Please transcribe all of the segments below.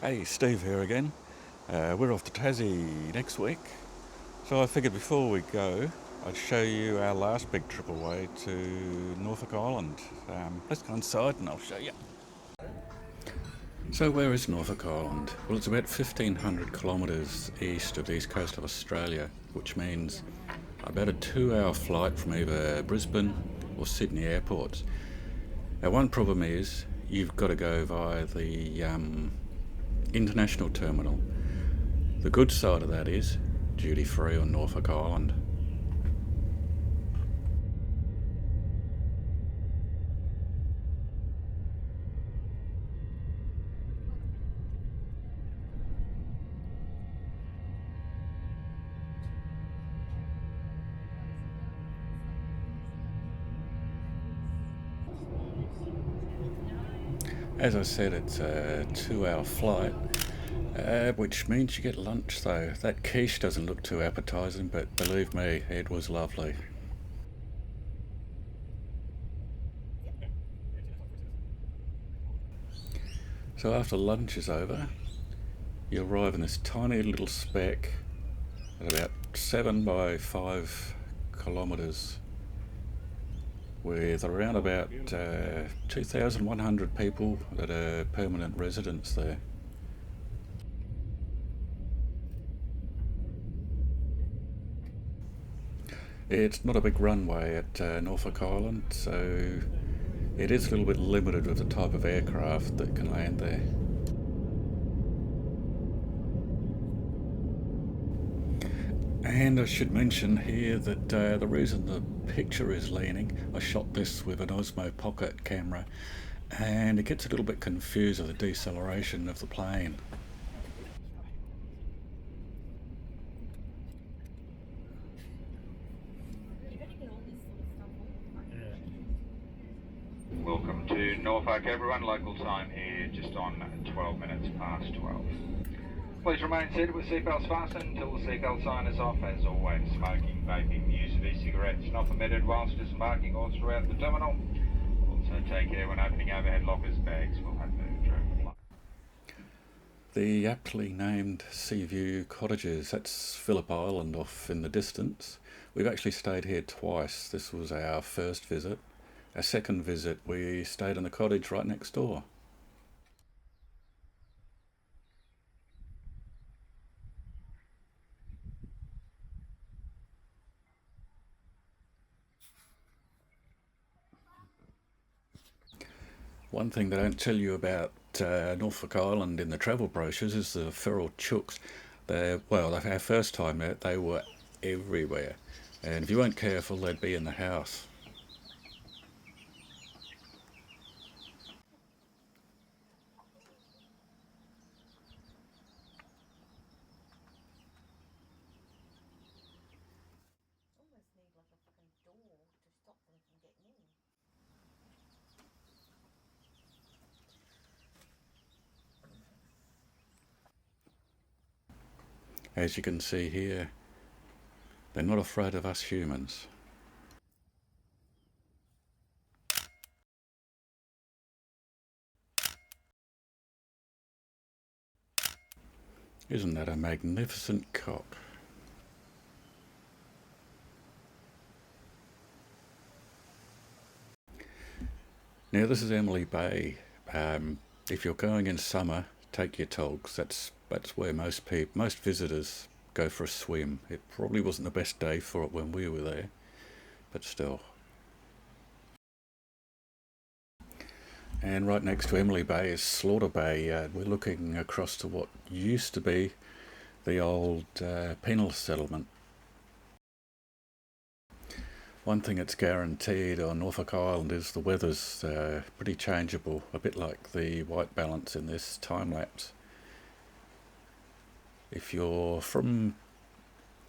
Hey, Steve here again. We're off to Tassie next week, so I figured before we go, I'd show you our last big trip away to Norfolk Island. Let's go inside and I'll show you. So where is Norfolk Island? Well, it's about 1,500 kilometres east of the east coast of Australia, which means about a 2-hour flight from either Brisbane or Sydney airports. Now, one problem is you've got to go via the international terminal. The good side of that is duty free on Norfolk Island. As I said, it's a 2-hour flight, which means you get lunch though. That quiche doesn't look too appetising, but believe me, it was lovely. So after lunch is over, you arrive in this tiny little speck at about 7 by 5 kilometres with around about 2,100 people that are permanent residents there. It's not a big runway at Norfolk Island, so it is a little bit limited with the type of aircraft that can land there. And I should mention here that the reason the picture is leaning, I shot this with an Osmo Pocket camera, and it gets a little bit confused with the deceleration of the plane. Welcome to Norfolk, everyone. Local time here, just on 12 minutes past 12. Please remain seated with seatbelts fastened until the seatbelt sign is off. As always, smoking, vaping, the use of e-cigarettes not permitted whilst disembarking or throughout the terminal. Also take care when opening overhead lockers. Bags will have moved during the flight. The aptly named Seaview Cottages, that's Phillip Island off in the distance. We've actually stayed here twice. This was our first visit. Our second visit, we stayed in the cottage right next door. One thing they don't tell you about Norfolk Island in the travel brochures is the feral chooks. Our first time out, they were everywhere. And if you weren't careful, they'd be in the house. As you can see here, they're not afraid of us humans. Isn't that a magnificent cock? Now this is Emily Bay. If you're going in summer, take your togs. That's where most visitors go for a swim. It probably wasn't the best day for it when we were there, but still. And right next to Emily Bay is Slaughter Bay. We're looking across to what used to be the old penal settlement. One thing that's guaranteed on Norfolk Island is the weather's pretty changeable, a bit like the white balance in this time lapse. If you're from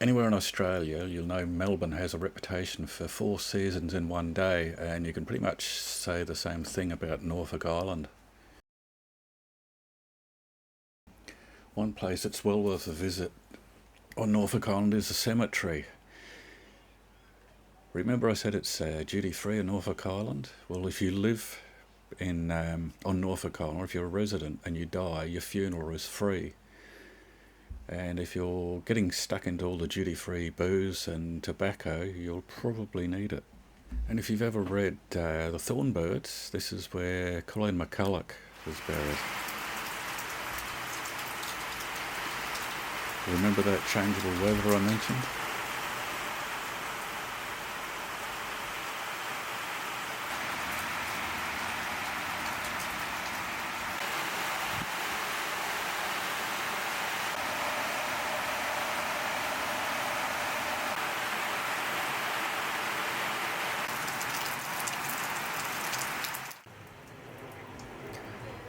anywhere in Australia, you'll know Melbourne has a reputation for 4 seasons in one day, and you can pretty much say the same thing about Norfolk Island. One place that's well worth a visit on Norfolk Island is the cemetery. Remember I said it's duty free in Norfolk Island? Well, if you live in on Norfolk Island, if you're a resident and you die, your funeral is free. And if you're getting stuck into all the duty-free booze and tobacco, you'll probably need it. And if you've ever read The Thornbirds, this is where Colleen McCulloch was buried. Remember that changeable weather I mentioned?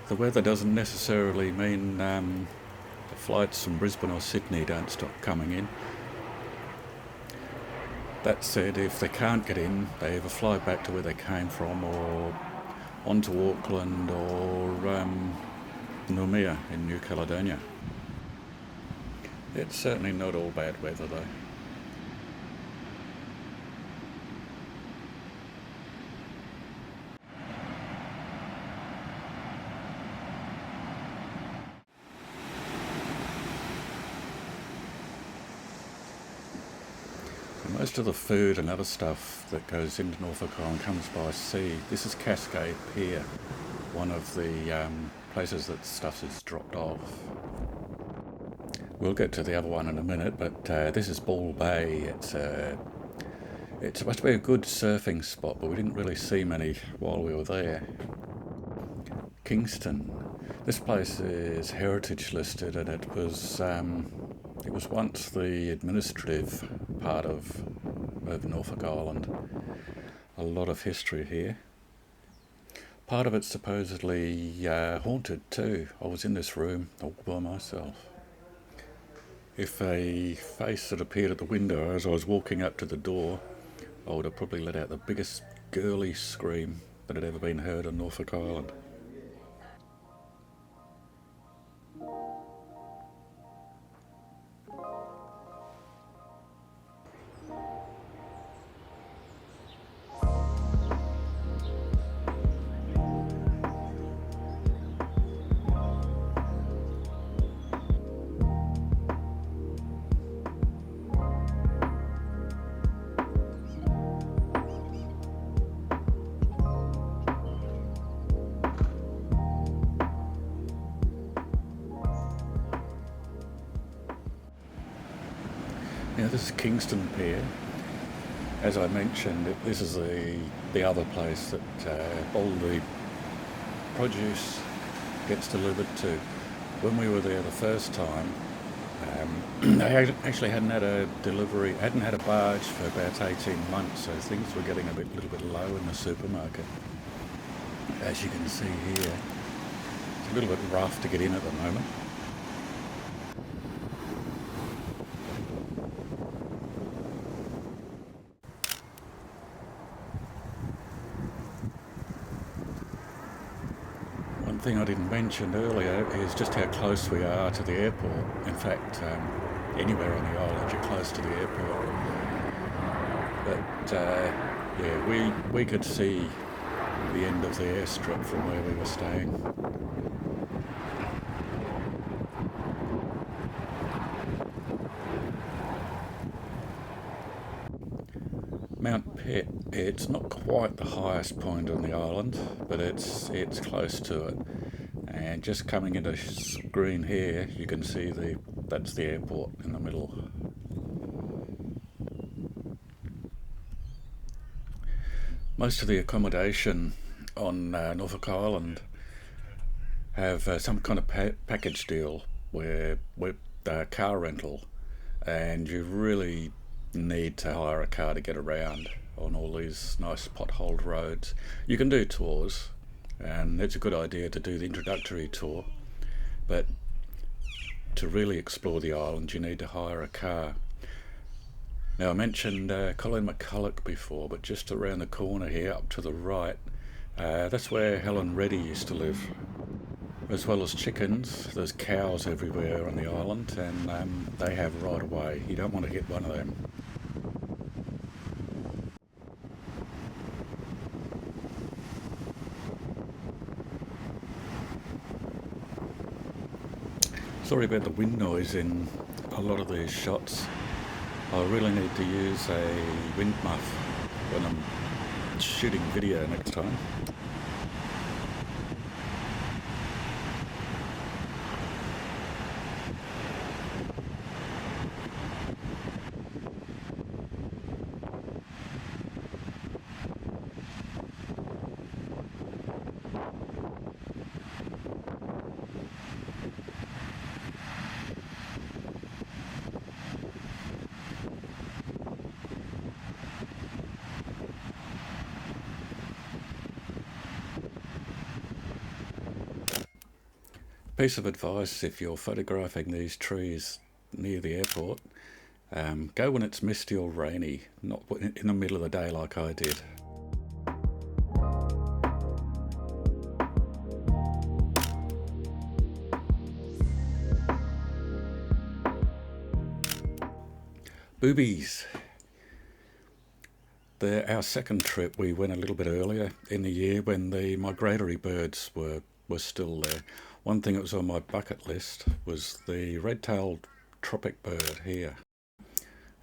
The weather doesn't necessarily mean the flights from Brisbane or Sydney don't stop coming in. That said, if they can't get in, they either fly back to where they came from or on to Auckland or Noumea in New Caledonia. It's certainly not all bad weather though. Most of the food and other stuff that goes into Norfolk Island comes by sea. This is Cascade Pier, one of the places that stuff is dropped off. We'll get to the other one in a minute, but this is Ball Bay. It's supposed to be a good surfing spot, but we didn't really see many while we were there. Kingston. This place is heritage listed, and it was once the administrative part of Norfolk Island. A lot of history here. Part of it's supposedly haunted too. I was in this room all by myself. If a face had appeared at the window as I was walking up to the door, I would have probably let out the biggest girly scream that had ever been heard on Norfolk Island. Yeah, this is Kingston Pier. As I mentioned, this is the other place that all the produce gets delivered to. When we were there the first time, they actually hadn't had a barge for about 18 months, so things were getting a little bit low in the supermarket. As you can see here, it's a little bit rough to get in at the moment. One thing I didn't mention earlier is just how close we are to the airport. In fact, anywhere on the island you're close to the airport. But yeah, we could see the end of the airstrip from where we were staying. Mount Pitt, it's not quite the highest point on the island, but it's close to it. And just coming into screen here, you can see that's the airport in the middle. Most of the accommodation on Norfolk Island have some kind of package deal where car rental, and you really need to hire a car to get around on all these nice potholed roads. You can do tours, and it's a good idea to do the introductory tour, but to really explore the island you need to hire a car. Now I mentioned Colleen McCulloch before, but just around the corner here up to the right, that's where Helen Reddy used to live. As well as chickens, there's cows everywhere on the island, and they have right of way. You don't want to hit one of them. Sorry about the wind noise in a lot of these shots. I really need to use a wind muff when I'm shooting video next time. Piece of advice: if you're photographing these trees near the airport, go when it's misty or rainy, not in the middle of the day like I did. Boobies. Our second trip, we went a little bit earlier in the year when the migratory birds were still there. One thing that was on my bucket list was the red-tailed tropic bird here.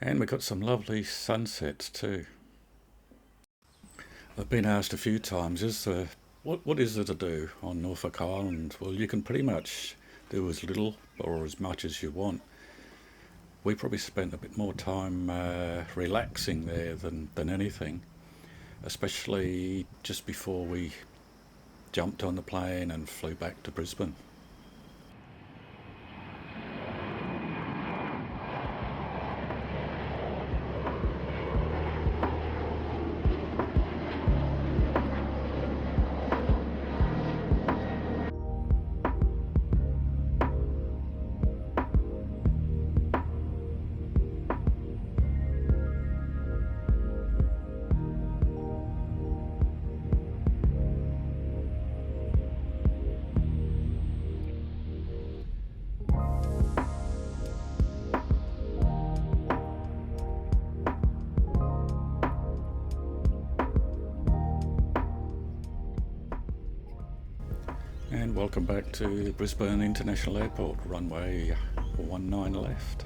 And we got some lovely sunsets too. I've been asked a few times, what is there to do on Norfolk Island? Well, you can pretty much do as little or as much as you want. We probably spent a bit more time relaxing there than anything, especially just before we jumped on the plane and flew back to Brisbane. And welcome back to Brisbane International Airport, runway 19 left.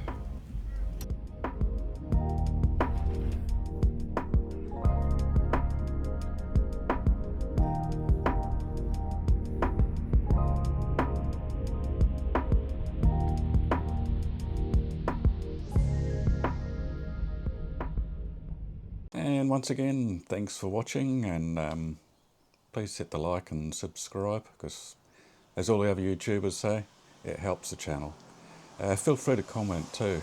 And once again, thanks for watching, and please hit the like and subscribe, because as all the other YouTubers say, it helps the channel. Feel free to comment too.